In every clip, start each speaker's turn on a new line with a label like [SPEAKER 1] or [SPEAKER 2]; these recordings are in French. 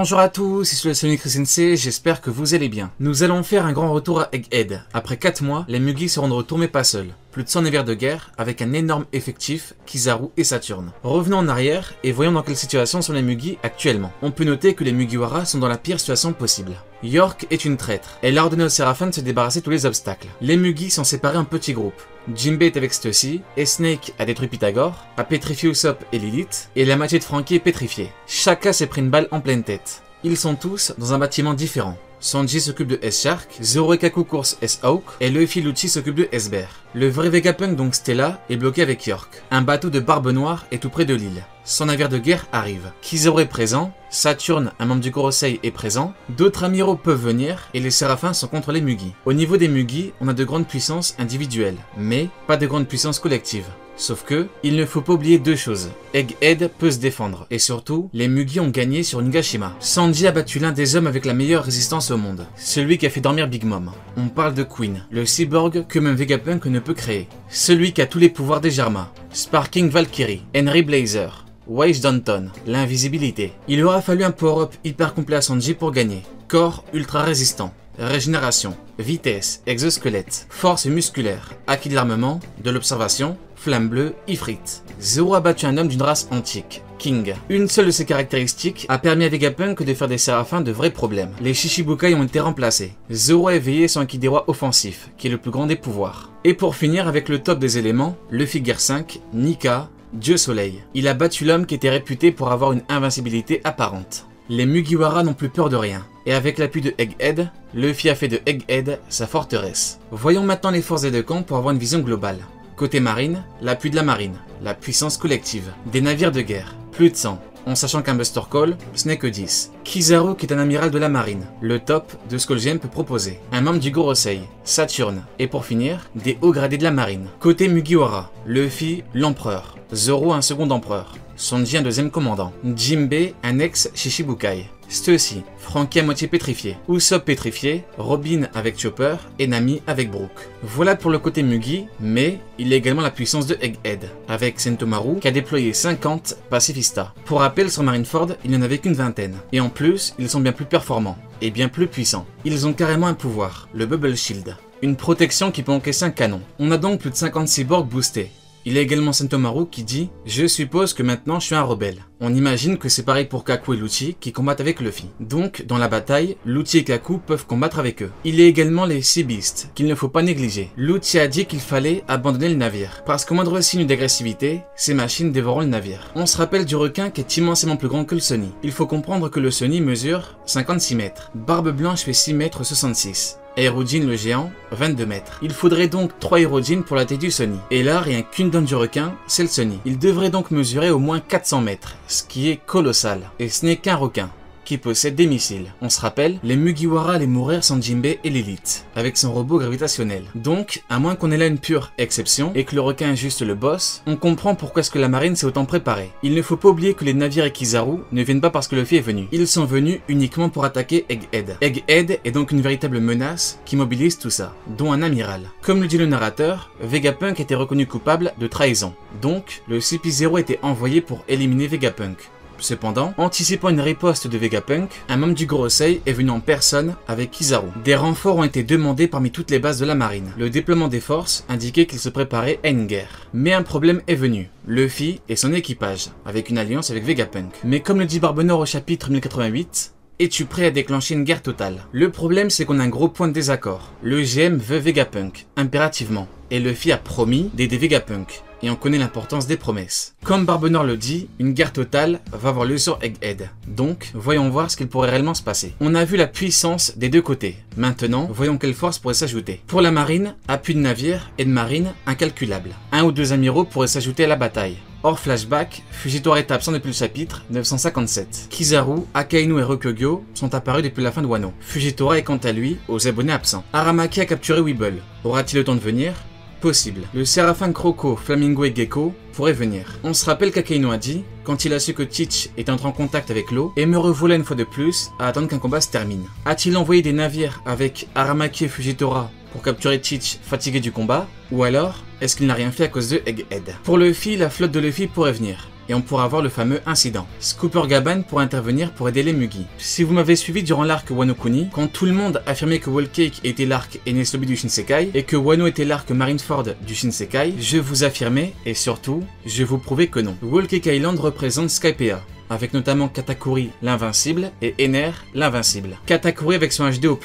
[SPEAKER 1] Bonjour à tous, ici le Sonic Sensei, j'espère que vous allez bien. Nous allons faire un grand retour à Egghead. Après 4 mois, les Mugi seront de retour mais pas seuls. Plus de 100 navires de guerre, avec un énorme effectif, Kizaru et Saturne. Revenons en arrière et voyons dans quelle situation sont les Mugi actuellement. On peut noter que les Mugiwara sont dans la pire situation possible. York est une traître. Elle a ordonné aux Séraphins de se débarrasser de tous les obstacles. Les Mugi sont séparés en petits groupes. Jinbei est avec Stussy, et Snake a détruit Pythagore, a pétrifié Usopp et Lilith, et la moitié de Franky est pétrifiée. Chacun s'est pris une balle en pleine tête. Ils sont tous dans un bâtiment différent. Sanji s'occupe de S-Shark, Zoro et Kaku course S-Hawk, et Luffy Lucci s'occupe de S-Bear. Le vrai Vegapunk, donc Stella, est bloqué avec York. Un bateau de Barbe Noire est tout près de l'île. Son navire de guerre arrive. Kizaru est présent, Saturne, un membre du Gorosei, est présent, d'autres amiraux peuvent venir, et les Séraphins sont contre les Mugi. Au niveau des Mugi, on a de grandes puissances individuelles, mais pas de grandes puissances collectives. Sauf que, il ne faut pas oublier deux choses. Egghead peut se défendre, et surtout, les Mugi ont gagné sur Nigashima. Sanji a battu l'un des hommes avec la meilleure résistance au monde, celui qui a fait dormir Big Mom. On parle de Queen, le cyborg que même Vegapunk ne peut créer. Celui qui a tous les pouvoirs des Jarma, Sparking Valkyrie, Henry Blazer, Weiss Danton, l'invisibilité. Il aura fallu un power-up hyper complet à Sanji pour gagner. Corps ultra résistant, régénération, vitesse, exosquelette, force musculaire, acquis de l'armement, de l'observation, flamme bleue, Ifrit. Zoro a battu un homme d'une race antique, King. Une seule de ses caractéristiques a permis à Vegapunk de faire des Séraphins de vrais problèmes. Les Shichibukai ont été remplacés. Zoro a éveillé son Haki des rois offensif, qui est le plus grand des pouvoirs. Et pour finir avec le top des éléments, Luffy Gear 5, Nika, Dieu Soleil. Il a battu l'homme qui était réputé pour avoir une invincibilité apparente. Les Mugiwara n'ont plus peur de rien, et avec l'appui de Egghead, Luffy a fait de Egghead sa forteresse. Voyons maintenant les forces des deux camps pour avoir une vision globale. Côté marine, l'appui de la marine, la puissance collective, des navires de guerre, plus de 100, en sachant qu'un Buster Call, ce n'est que 10. Kizaru qui est un amiral de la marine, le top de ce que le GM peut proposer. Un membre du Gorosei, Saturne, et pour finir, des hauts gradés de la marine. Côté Mugiwara, Luffy, l'empereur, Zoro un second empereur, Sanji un deuxième commandant, Jinbei un ex-Shichibukai, Stussy, Franky à moitié pétrifié, Usopp pétrifié, Robin avec Chopper et Nami avec Brook. Voilà pour le côté Mugi, mais il y a également la puissance de Egghead, avec Sentomaru qui a déployé 50 pacifistas. Pour rappel, sur Marineford, il n'y en avait qu'une vingtaine. Et en plus, ils sont bien plus performants, et bien plus puissants. Ils ont carrément un pouvoir, le Bubble Shield. Une protection qui peut encaisser un canon. On a donc plus de 50 cyborgs boostés. Il y a également Sentomaru qui dit « Je suppose que maintenant je suis un rebelle ». On imagine que c'est pareil pour Kaku et Lucci qui combattent avec Luffy. Donc, dans la bataille, Lucci et Kaku peuvent combattre avec eux. Il y a également les Sea Beasts, qu'il ne faut pas négliger. Lucci a dit qu'il fallait abandonner le navire, parce qu'au moindre signe d'agressivité, ces machines dévoreront le navire. On se rappelle du requin qui est immensément plus grand que le Sunny. Il faut comprendre que le Sunny mesure 56 mètres. Barbe Blanche fait 6 mètres 66. Aerojin le géant, 22 mètres. Il faudrait donc 3 Aerojin pour la tête du Sunny. Et là, rien qu'une dent du requin, c'est le Sunny. Il devrait donc mesurer au moins 400 mètres, ce qui est colossal. Et ce n'est qu'un requin qui possède des missiles. On se rappelle, les Mugiwara allaient mourir sans Jinbei et Lilith, avec son robot gravitationnel. Donc, à moins qu'on ait là une pure exception, et que le requin est juste le boss, on comprend pourquoi est-ce que la marine s'est autant préparée. Il ne faut pas oublier que les navires et Kizaru ne viennent pas parce que Luffy est venu. Ils sont venus uniquement pour attaquer Egghead. Egghead est donc une véritable menace qui mobilise tout ça, dont un amiral. Comme le dit le narrateur, Vegapunk était reconnu coupable de trahison. Donc, le CP0 était envoyé pour éliminer Vegapunk. Cependant, anticipant une riposte de Vegapunk, un membre du Gorosei est venu en personne avec Kizaru. Des renforts ont été demandés parmi toutes les bases de la marine. Le déploiement des forces indiquait qu'il se préparait à une guerre. Mais un problème est venu. Luffy et son équipage, avec une alliance avec Vegapunk. Mais comme le dit Barbe Noire au chapitre 1088, es-tu prêt à déclencher une guerre totale? Le problème, c'est qu'on a un gros point de désaccord. Le GM veut Vegapunk, impérativement. Et Luffy a promis d'aider Vegapunk. Et on connaît l'importance des promesses. Comme Barbe Noire le dit, une guerre totale va avoir lieu sur Egghead. Donc, voyons voir ce qu'il pourrait réellement se passer. On a vu la puissance des deux côtés. Maintenant, voyons quelle force pourrait s'ajouter. Pour la marine, appui de navire et de marine incalculable. Un ou deux amiraux pourraient s'ajouter à la bataille. Hors flashback, Fujitora est absent depuis le chapitre 957. Kizaru, Akainu et Rokugyo sont apparus depuis la fin de Wano. Fujitora est quant à lui aux abonnés absents. Aramaki a capturé Weeble. Aura-t-il le temps de venir? Possible. Le Séraphin Croco, Flamingo et Gecko pourraient venir. On se rappelle qu'Akainu a dit, quand il a su que Teach était entré en contact avec l'eau, et me revoilà une fois de plus à attendre qu'un combat se termine. A-t-il envoyé des navires avec Aramaki et Fujitora pour capturer Teach fatigué du combat? Ou alors, est-ce qu'il n'a rien fait à cause de Egghead? Pour Luffy, la flotte de Luffy pourrait venir. et on pourra voir le fameux incident. Scooper Gaban pourra intervenir pour aider les Mugi. Si vous m'avez suivi durant l'arc Wano Kuni, quand tout le monde affirmait que Whole Cake était l'arc Enies Lobby du Shinsekai et que Wano était l'arc Marineford du Shinsekai, je vous affirmais, et surtout, je vous prouvais que non. Whole Cake Island représente Skypiea, avec notamment Katakuri l'invincible et Ener l'invincible. Katakuri avec son HD au+,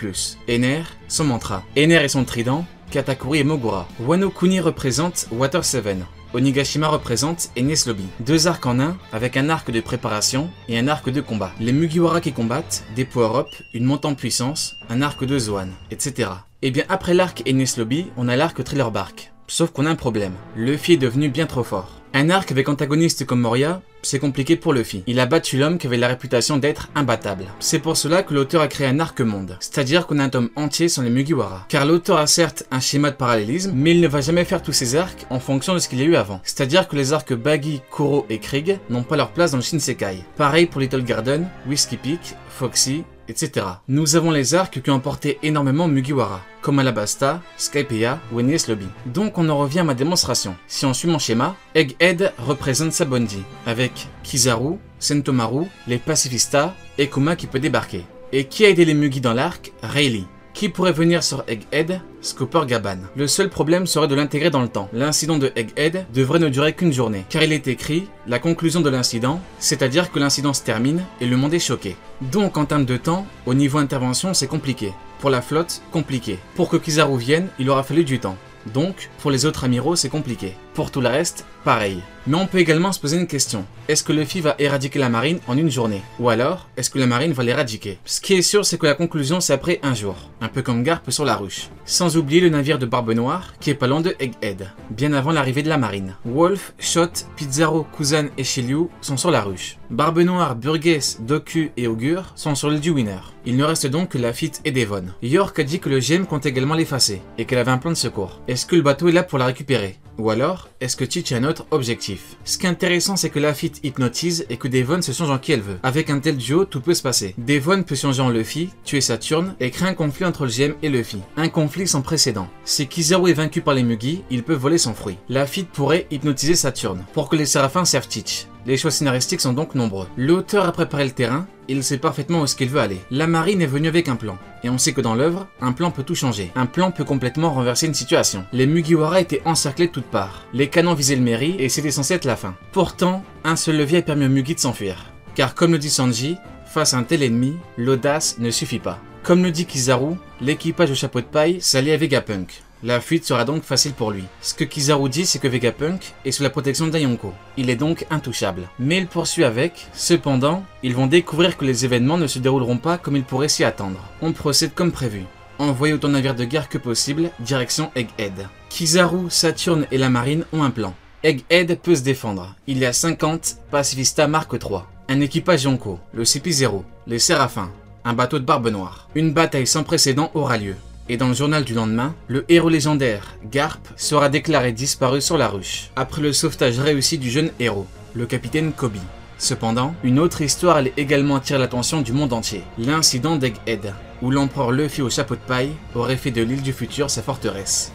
[SPEAKER 1] Ener son mantra, Ener et son trident, Katakuri et Mogura. Wano Kuni représente Water 7. Onigashima représente Enies Lobby. Deux arcs en un, avec un arc de préparation et un arc de combat. Les Mugiwara qui combattent, des power-up, une montée en puissance, un arc de Zoan, etc. Et bien après l'arc Enies Lobby, on a l'arc Thriller Bark. Sauf qu'on a un problème, Luffy est devenu bien trop fort. Un arc avec antagoniste comme Moria, c'est compliqué pour Luffy. Il a battu l'homme qui avait la réputation d'être imbattable. C'est pour cela que l'auteur a créé un arc monde, c'est-à-dire qu'on a un tome entier sur les Mugiwara. Car l'auteur a certes un schéma de parallélisme, mais il ne va jamais faire tous ses arcs en fonction de ce qu'il y a eu avant. C'est-à-dire que les arcs Buggy, Kuro et Krieg n'ont pas leur place dans le Shinsekai. Pareil pour Little Garden, Whiskey Peak, Foxy, etc. Nous avons les arcs qui ont apporté énormément Mugiwara, comme Alabasta, Skypiea ou Enies Lobby. Donc on en revient à ma démonstration. Si on suit mon schéma, Egghead représente Sabondi, avec Kizaru, Sentomaru, les pacifistas et Kuma qui peut débarquer. Et qui a aidé les Mugi dans l'arc? Rayleigh. Qui pourrait venir sur Egghead? Scooper Gaban. Le seul problème serait de l'intégrer dans le temps. L'incident de Egghead devrait ne durer qu'une journée, car il est écrit la conclusion de l'incident, c'est-à-dire que l'incident se termine et le monde est choqué. Donc en termes de temps, au niveau intervention, c'est compliqué. Pour la flotte, compliqué. Pour que Kizaru vienne, il aura fallu du temps. Donc, pour les autres amiraux, c'est compliqué. Pour tout le reste, pareil. Mais on peut également se poser une question. Est-ce que Luffy va éradiquer la marine en une journée? Ou alors, est-ce que la marine va l'éradiquer? Ce qui est sûr, c'est que la conclusion, c'est après un jour. Un peu comme Garp sur la ruche. Sans oublier le navire de Barbe Noire, qui est pas loin de Egghead, bien avant l'arrivée de la marine. Wolf, Shot, Pizarro, Kuzan et Shiryu sont sur la ruche. Barbe Noire, Burgess, Doku et Augure sont sur l'île du Winner. Il ne reste donc que Lafitte et Devon. York a dit que le GM compte également l'effacer, et qu'elle avait un plan de secours. Est-ce que le bateau est là pour la récupérer? Ou alors, est-ce que Teach a un autre objectif? Ce qui est intéressant, c'est que Lafitte hypnotise et que Devon se change en qui elle veut. Avec un tel duo, tout peut se passer. Devon peut changer en Luffy, tuer Saturne et créer un conflit entre le GM et Luffy. Un conflit sans précédent. Si Kizaru est vaincu par les Mugi, il peut voler son fruit. Lafitte pourrait hypnotiser Saturne pour que les Séraphins servent Teach. Les choix scénaristiques sont donc nombreux. L'auteur a préparé le terrain, il sait parfaitement où est-ce qu'il veut aller. La marine est venue avec un plan, et on sait que dans l'œuvre, un plan peut tout changer. Un plan peut complètement renverser une situation. Les Mugiwara étaient encerclés de toutes parts. Les canons visaient le Meri, et c'était censé être la fin. Pourtant, un seul levier a permis aux Mugi de s'enfuir. Car comme le dit Sanji, face à un tel ennemi, l'audace ne suffit pas. Comme le dit Kizaru, l'équipage au chapeau de paille s'allie à Vegapunk. La fuite sera donc facile pour lui. Ce que Kizaru dit, c'est que Vegapunk est sous la protection d'Ayonko. Il est donc intouchable. Mais il poursuit avec, cependant, ils vont découvrir que les événements ne se dérouleront pas comme ils pourraient s'y attendre. On procède comme prévu. Envoyez autant de navires de guerre que possible, direction Egghead. Kizaru, Saturne et la marine ont un plan. Egghead peut se défendre. Il y a 50 Pacifista Mark III. Un équipage Yonko, le CP0, les Séraphins, un bateau de Barbe Noire. Une bataille sans précédent aura lieu. Et dans le journal du lendemain, le héros légendaire, Garp, sera déclaré disparu sur la ruche, après le sauvetage réussi du jeune héros, le capitaine Koby. Cependant, une autre histoire allait également attirer l'attention du monde entier, l'incident d'Egghead, où l'empereur Luffy au chapeau de paille aurait fait de l'île du futur sa forteresse.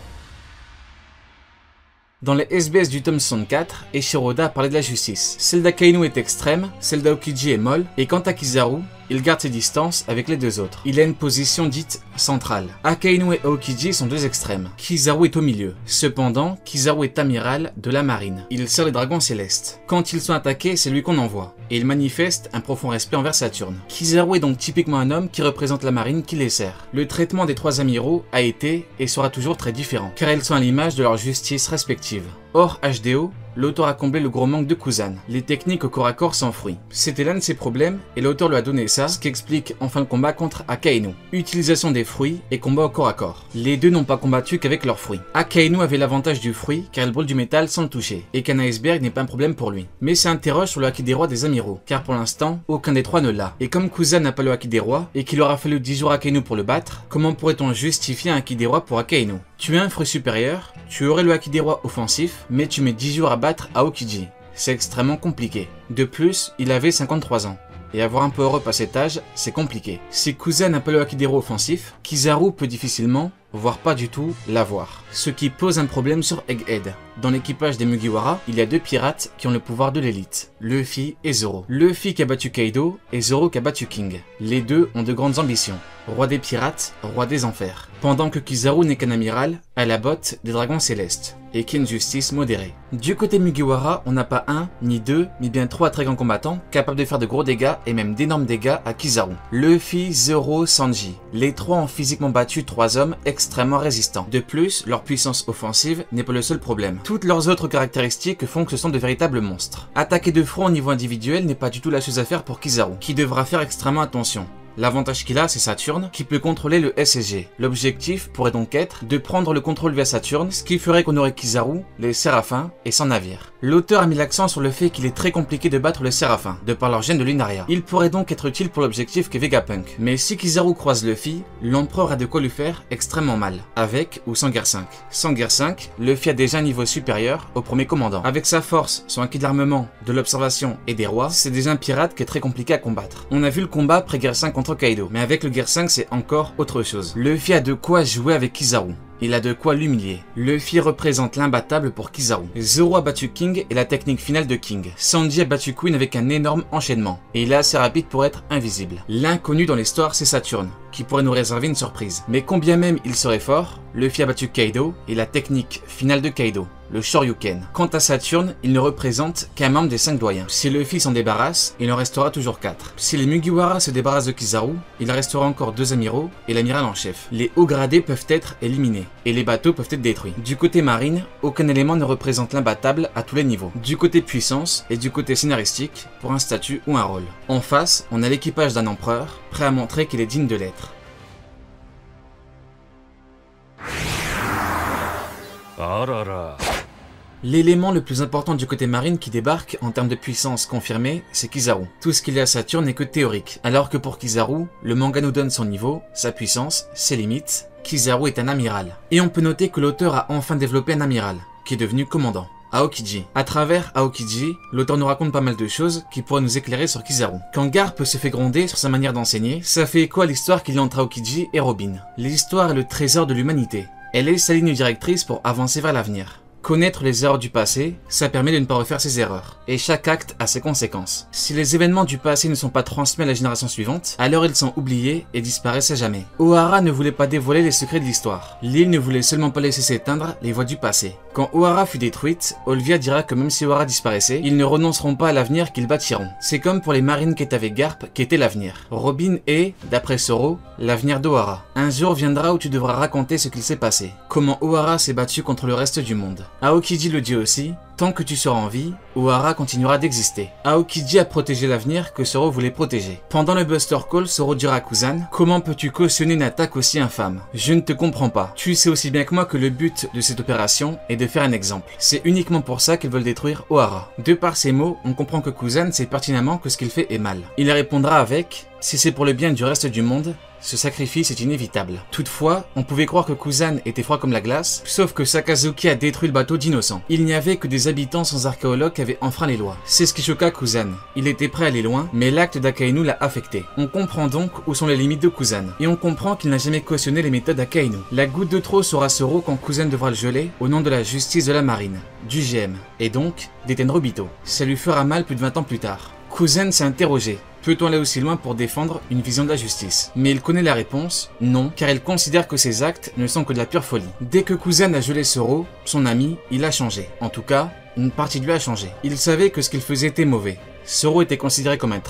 [SPEAKER 1] Dans les SBS du tome 64, Eiichiro-Oda parlait de la justice. Celle d'Akainu est extrême, celle d'Aokiji est molle, et quant à Kizaru, il garde ses distances avec les deux autres. Il a une position dite centrale. Akainu et Aokiji sont deux extrêmes. Kizaru est au milieu. Cependant, Kizaru est amiral de la marine. Il sert les dragons célestes. Quand ils sont attaqués, c'est lui qu'on envoie. Et il manifeste un profond respect envers Saturne. Kizaru est donc typiquement un homme qui représente la marine qui les sert. Le traitement des trois amiraux a été et sera toujours très différent, car ils sont à l'image de leur justice respective. Hors HDO, l'auteur a comblé le gros manque de Kuzan. Les techniques au corps à corps s'enfouissent. C'était l'un de ses problèmes et l'auteur lui a donné ça, ce qui explique enfin le combat contre Akainu. Utilisation des fruits et combat au corps à corps. Les deux n'ont pas combattu qu'avec leurs fruits. Akainu avait l'avantage du fruit car il brûle du métal sans le toucher et qu'un iceberg n'est pas un problème pour lui. Mais ça interroge sur le haki des rois des amiraux car pour l'instant, aucun des trois ne l'a. Et comme Kuzan n'a pas le haki des rois et qu'il aura fallu 10 jours à Akainu pour le battre, comment pourrait-on justifier un haki des rois pour Akainu? Tu as un fruit supérieur, tu aurais le haki des rois offensif, mais tu mets 10 jours à battre Aokiji. C'est extrêmement compliqué. De plus, il avait 53 ans. Et avoir un power-up à cet âge, c'est compliqué. Si Kuzan n'a pas le haki des rois offensif, Kizaru peut difficilement, voire pas du tout, l'avoir. ce qui pose un problème sur Egghead. Dans l'équipage des Mugiwara, il y a 2 pirates qui ont le pouvoir de l'élite, Luffy et Zoro. Luffy qui a battu Kaido et Zoro qui a battu King. Les deux ont de grandes ambitions. Roi des pirates, roi des enfers. Pendant que Kizaru n'est qu'un amiral, à la botte des dragons célestes, et qui a une justice modérée. Du côté Mugiwara, on n'a pas un, ni deux, mais bien 3 très grands combattants, capables de faire de gros dégâts et même d'énormes dégâts à Kizaru. Luffy, Zoro, Sanji. Les 3 ont physiquement battu 3 hommes extrêmement résistants. De plus, leur puissance offensive n'est pas le seul problème. Toutes leurs autres caractéristiques font que ce sont de véritables monstres. Attaquer de front au niveau individuel n'est pas du tout la chose à faire pour Kizaru, qui devra faire extrêmement attention. L'avantage qu'il a, c'est Saturne, qui peut contrôler le SSG. L'objectif pourrait donc être de prendre le contrôle via Saturne, ce qui ferait qu'on aurait Kizaru, les Séraphins et son navire. L'auteur a mis l'accent sur le fait qu'il est très compliqué de battre le Séraphin, de par leur gène de Lunaria. Il pourrait donc être utile pour l'objectif qu'est Vegapunk. Mais si Kizaru croise Luffy, l'empereur a de quoi lui faire extrêmement mal, avec ou sans Gear 5. Sans Gear 5, Luffy a déjà un niveau supérieur au premier commandant. Avec sa force, son acquis de l'armement, de l'observation et des rois, c'est déjà un pirate qui est très compliqué à combattre. On a vu le combat pré-Gear 5 contre Kaido, mais avec le Gear 5 c'est encore autre chose. Luffy a de quoi jouer avec Kizaru. Il a de quoi l'humilier. Luffy représente l'imbattable pour Kizaru. Zoro a battu King et la technique finale de King. Sanji a battu Queen avec un énorme enchaînement. Et il est assez rapide pour être invisible. L'inconnu dans l'histoire c'est Saturne, qui pourrait nous réserver une surprise. Mais combien même il serait fort, Luffy a battu Kaido et la technique finale de Kaido, le Shoryuken. Quant à Saturne, il ne représente qu'un membre des 5 doyens. Si Luffy s'en débarrasse, il en restera toujours 4. Si les Mugiwara se débarrassent de Kizaru, il restera encore 2 amiraux et l'amiral en chef. Les hauts gradés peuvent être éliminés et les bateaux peuvent être détruits. Du côté marine, aucun élément ne représente l'imbattable à tous les niveaux. Du côté puissance et du côté scénaristique, pour un statut ou un rôle. En face, on a l'équipage d'un empereur, prêt à montrer qu'il est digne de l'être. L'élément le plus important du côté marine qui débarque en termes de puissance confirmée, c'est Kizaru. Tout ce qu'il y a à Saturne n'est que théorique, alors que pour Kizaru, le manga nous donne son niveau, sa puissance, ses limites. Kizaru est un amiral. Et on peut noter que l'auteur a enfin développé un amiral, qui est devenu commandant. Aokiji. À travers Aokiji, l'auteur nous raconte pas mal de choses qui pourraient nous éclairer sur Kizaru. Quand Garp se fait gronder sur sa manière d'enseigner, ça fait écho à l'histoire qu'il y a entre Aokiji et Robin. L'histoire est le trésor de l'humanité. Elle est sa ligne directrice pour avancer vers l'avenir. Connaître les erreurs du passé, ça permet de ne pas refaire ses erreurs. Et chaque acte a ses conséquences. Si les événements du passé ne sont pas transmis à la génération suivante, alors ils sont oubliés et disparaissent à jamais. Ohara ne voulait pas dévoiler les secrets de l'histoire. L'île ne voulait seulement pas laisser s'éteindre les voies du passé. Quand Ohara fut détruite, Olvia dira que même si Ohara disparaissait, ils ne renonceront pas à l'avenir qu'ils bâtiront. C'est comme pour les marines qui étaient avec Garp, qui était l'avenir. Robin est, d'après Zoro, l'avenir d'Ohara. Un jour viendra où tu devras raconter ce qu'il s'est passé. Comment Ohara s'est battu contre le reste du monde. Aokiji le dit aussi, tant que tu seras en vie, Ohara continuera d'exister. Aokiji a protégé l'avenir que Zoro voulait protéger. Pendant le Buster Call, Zoro dira à Kuzan, comment peux-tu cautionner une attaque aussi infâme? Je ne te comprends pas. Tu sais aussi bien que moi que le but de cette opération est de faire un exemple. C'est uniquement pour ça qu'ils veulent détruire Ohara. De par ces mots, on comprend que Kuzan sait pertinemment que ce qu'il fait est mal. Il répondra avec, si c'est pour le bien du reste du monde, ce sacrifice est inévitable. Toutefois, on pouvait croire que Kuzan était froid comme la glace, sauf que Sakazuki a détruit le bateau d'innocents. Il n'y avait que des habitants sans archéologues qui avaient enfreint les lois. C'est ce qui choqua Kuzan. Il était prêt à aller loin, mais l'acte d'Akainu l'a affecté. On comprend donc où sont les limites de Kuzan. Et on comprend qu'il n'a jamais cautionné les méthodes d'Akainu. La goutte de trop sera Zoro quand Kuzan devra le geler au nom de la justice de la marine, du GM, et donc des Tenrobito. Ça lui fera mal plus de 20 ans plus tard. Kuzan s'est interrogé. Peut-on aller aussi loin pour défendre une vision de la justice? Mais il connaît la réponse, non, car il considère que ses actes ne sont que de la pure folie. Dès que Kuzan a gelé Zoro, son ami, il a changé. En tout cas, une partie de lui a changé. Il savait que ce qu'il faisait était mauvais. Zoro était considéré comme un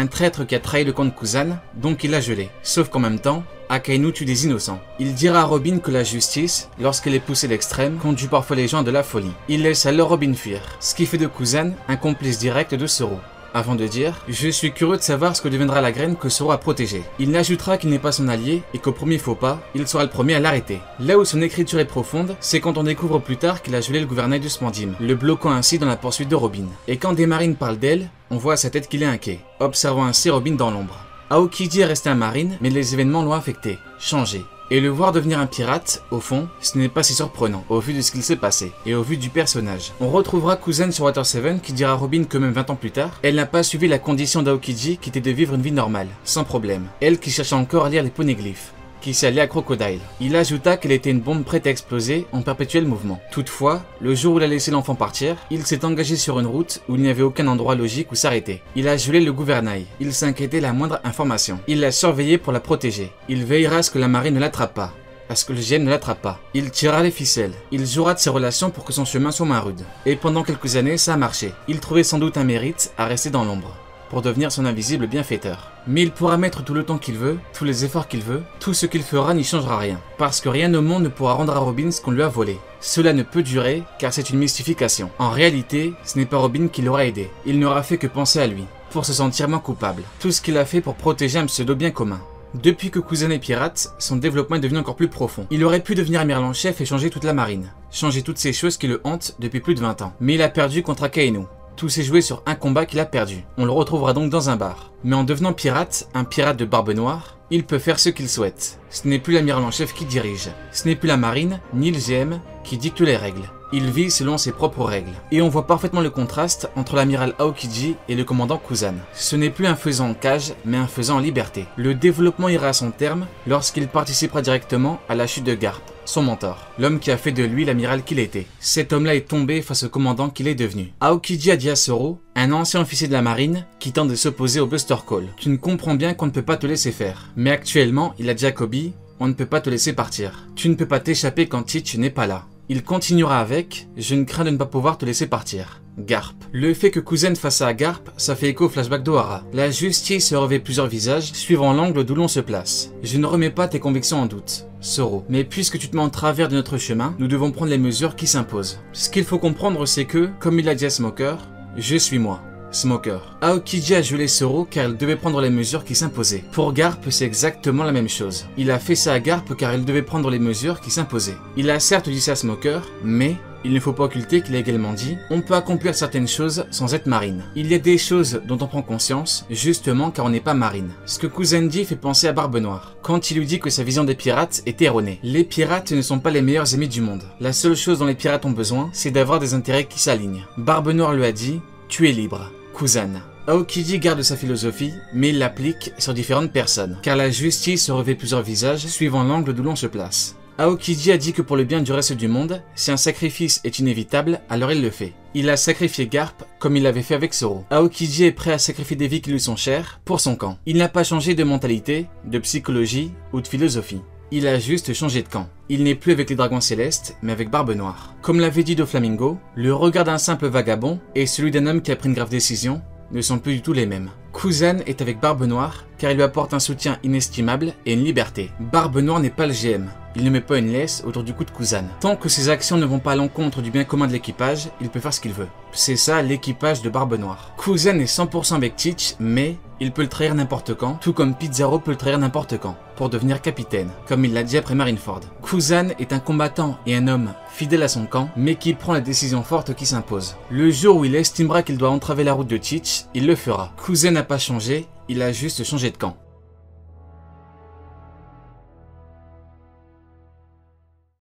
[SPEAKER 1] traître qui a trahi le camp de Kuzan, donc il l'a gelé. Sauf qu'en même temps, Akainu tue des innocents. Il dira à Robin que la justice, lorsqu'elle est poussée à l'extrême, conduit parfois les gens à de la folie. Il laisse alors Robin fuir, ce qui fait de Kuzan un complice direct de Zoro. Avant de dire, je suis curieux de savoir ce que deviendra la graine que Zoro a protégée. Il n'ajoutera qu'il n'est pas son allié et qu'au premier faux pas, il sera le premier à l'arrêter. Là où son écriture est profonde, c'est quand on découvre plus tard qu'il a gelé le gouvernail du Spandim, le bloquant ainsi dans la poursuite de Robin. Et quand des marines parlent d'elle, on voit à sa tête qu'il est inquiet, observant ainsi Robin dans l'ombre. Aokiji est resté un marine, mais les événements l'ont affecté, changé. Et le voir devenir un pirate, au fond, ce n'est pas si surprenant, au vu de ce qu'il s'est passé, et au vu du personnage. On retrouvera Kuzan sur Water 7 qui dira à Robin que même 20 ans plus tard, elle n'a pas suivi la condition d'Aokiji qui était de vivre une vie normale, sans problème. Elle qui cherche encore à lire les poneglyphes. qui s'est allié à Crocodile. Il ajouta qu'elle était une bombe prête à exploser en perpétuel mouvement. Toutefois, le jour où il a laissé l'enfant partir, il s'est engagé sur une route où il n'y avait aucun endroit logique où s'arrêter. Il a gelé le gouvernail. Il s'inquiétait de la moindre information. Il l'a surveillée pour la protéger. Il veillera à ce que la marine ne l'attrape pas. À ce que le GM ne l'attrape pas. Il tirera les ficelles. Il jouera de ses relations pour que son chemin soit moins rude. Et pendant quelques années, ça a marché. Il trouvait sans doute un mérite à rester dans l'ombre, pour devenir son invisible bienfaiteur. Mais il pourra mettre tout le temps qu'il veut, tous les efforts qu'il veut, tout ce qu'il fera n'y changera rien. Parce que rien au monde ne pourra rendre à Robin ce qu'on lui a volé. Cela ne peut durer, car c'est une mystification. En réalité, ce n'est pas Robin qui l'aura aidé. Il n'aura fait que penser à lui, pour se sentir moins coupable. Tout ce qu'il a fait pour protéger un pseudo bien commun. Depuis que Kuzen est pirate, son développement est devenu encore plus profond. Il aurait pu devenir amiral en chef et changer toute la marine. Changer toutes ces choses qui le hantent depuis plus de 20 ans. Mais il a perdu contre Akainu. Tout s'est joué sur un combat qu'il a perdu. On le retrouvera donc dans un bar. Mais en devenant pirate, un pirate de barbe noire, il peut faire ce qu'il souhaite. Ce n'est plus l'amiral en chef qui dirige. Ce n'est plus la marine, ni le GM, qui dicte les règles. Il vit selon ses propres règles. Et on voit parfaitement le contraste entre l'amiral Aokiji et le commandant Kuzan. Ce n'est plus un faisant en cage, mais un faisant en liberté. Le développement ira à son terme lorsqu'il participera directement à la chute de Garp, son mentor, l'homme qui a fait de lui l'amiral qu'il était. Cet homme-là est tombé face au commandant qu'il est devenu. Aokiji a dit à Zoro, un ancien officier de la marine qui tente de s'opposer au Buster Call. Tu ne comprends bien qu'on ne peut pas te laisser faire. Mais actuellement, il a dit à Kobe, on ne peut pas te laisser partir. Tu ne peux pas t'échapper quand Teach n'est pas là. Il continuera avec « Je ne crains de ne pas pouvoir te laisser partir ». Garp. Le fait que Kuzen fasse ça à Garp, ça fait écho au flashback d'Ohara. La justice se revêt plusieurs visages, suivant l'angle d'où l'on se place. Je ne remets pas tes convictions en doute, Zoro. Mais puisque tu te mets en travers de notre chemin, nous devons prendre les mesures qui s'imposent. Ce qu'il faut comprendre, c'est que, comme il a dit à Smoker, je suis moi. Smoker. Aokiji a gelé Zoro car il devait prendre les mesures qui s'imposaient. Pour Garp, c'est exactement la même chose. Il a fait ça à Garp car il devait prendre les mesures qui s'imposaient. Il a certes dit ça à Smoker, mais il ne faut pas occulter qu'il a également dit « On peut accomplir certaines choses sans être marine. Il y a des choses dont on prend conscience, justement car on n'est pas marine. » Ce que Kuzen dit fait penser à Barbe Noire, quand il lui dit que sa vision des pirates est erronée. Les pirates ne sont pas les meilleurs amis du monde. La seule chose dont les pirates ont besoin, c'est d'avoir des intérêts qui s'alignent. Barbe Noire lui a dit « Tu es libre. » Kuzan. Aokiji garde sa philosophie, mais il l'applique sur différentes personnes, car la justice se revêt plusieurs visages suivant l'angle d'où l'on se place. Aokiji a dit que pour le bien du reste du monde, si un sacrifice est inévitable, alors il le fait. Il a sacrifié Garp comme il l'avait fait avec Zoro. Aokiji est prêt à sacrifier des vies qui lui sont chères pour son camp. Il n'a pas changé de mentalité, de psychologie ou de philosophie. Il a juste changé de camp. Il n'est plus avec les dragons célestes, mais avec Barbe Noire. Comme l'avait dit Doflamingo, le regard d'un simple vagabond et celui d'un homme qui a pris une grave décision ne sont plus du tout les mêmes. Kuzan est avec Barbe Noire car il lui apporte un soutien inestimable et une liberté. Barbe Noire n'est pas le GM. Il ne met pas une laisse autour du cou de Kuzan. Tant que ses actions ne vont pas à l'encontre du bien commun de l'équipage, il peut faire ce qu'il veut. C'est ça l'équipage de Barbe Noire. Kuzan est 100% avec Teach, mais il peut le trahir n'importe quand, tout comme Pizarro peut le trahir n'importe quand, pour devenir capitaine, comme il l'a dit après Marineford. Kuzan est un combattant et un homme fidèle à son camp, mais qui prend les décisions fortes qui s'imposent. Le jour où il estimera qu'il doit entraver la route de Teach, il le fera. Kuzan n'a pas changé, il a juste changé de camp.